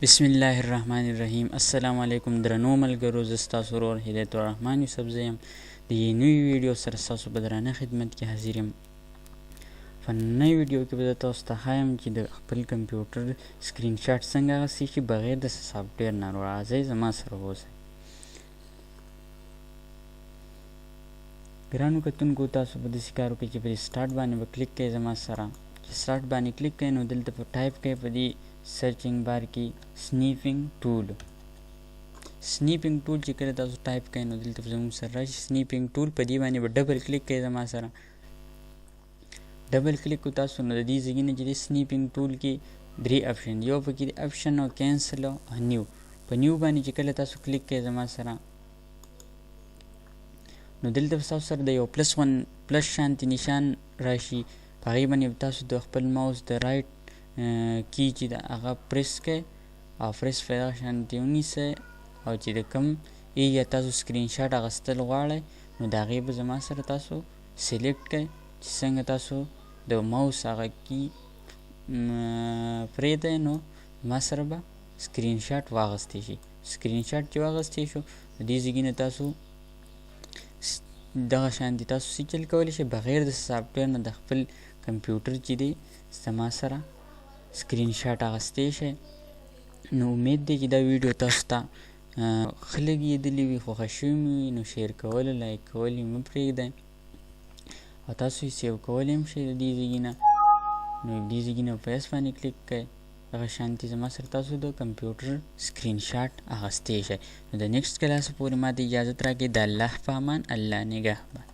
بسم الله الرحمن الرحیم. السلام علیکم درنو ملګرو، زه ستاسو ورور هدایت الرحمن یوسفزی یم. د یوې نوې ویډیو سره ستاسو په درانه خدمت کې حاضر یم. په نوې ویډیو کې به زه تاسو ته ښایم چې د خپل کمپیوټر سکرین شاټ څنګه اخیستی شي بغیر د سافټویر نه. راځئ زما سره اوسئ. ګرانو کتونکو، تاسو به داسې کار وکړئ چې په سټارټ باندې به کلیک کړئ. زما سره چې سټارټ باندې کلیک کړئ نو دلته په ټایپ کړئ په دې سرچینګ بار کې سنیپینګ ټول. سنیپینګ ټول چې کله تاسو ټایپ کړئ نو دلته زموږ سره راشي سنیپینګ ټول. په دې باندې به ډبل کلیک کړئ. زما سره ډبل کلیک کو تاسو نو د دې ځای نه چې د سنیپینګ ټول کې درې اپشن یو پکې د اپشن او کینسل او نیو. په نیو باندې چې کله تاسو کلیک کړئ زما سره نو دلته تاسو سره د یو پلس شانتي نشان راشي. په هغې باندې تاسو د خپل ماوس د رایټ کی چې د هغه پریس کړئ او پریس په دغه شانتي ونیسئ او چې د کوم ایریا تاسو سکرین شاټ اخیستل غواړئ نو د هغې به زما سره تاسو سلیکټ کړئ چې څنګه تاسو د ماوس هغه کی پرېږدئ نو زما سره به سکرین شاټ واخیستی شي. سکرین شاټ چې واخیستی شو د دې ځای نه تاسو دغه شانتي تاسو څه چل کولی شئ بغیر د سافټویر نه د خپل کمپیوټر چې دی زما سره سکرین شاټ اخیستی شئ. نو امید دی چې دا ویډیو تاسو ته ښه لګېدلې وي، خوښه شوې مې وي. نو شیر کول لایک کول یې مه پرېږدئ او تاسو یې سیو کولی هم شئ د دې ځای نه. نو دې ځای نه په ایس باندې کلیک کړئ. دغه شانتي زما سره تاسو د کمپیوټر سکرین شاټ اخیستی شئ. نو د نیکسټ کلاس پورې ما ته اجازت راکړئ. د الله په امان، الله نگهبان.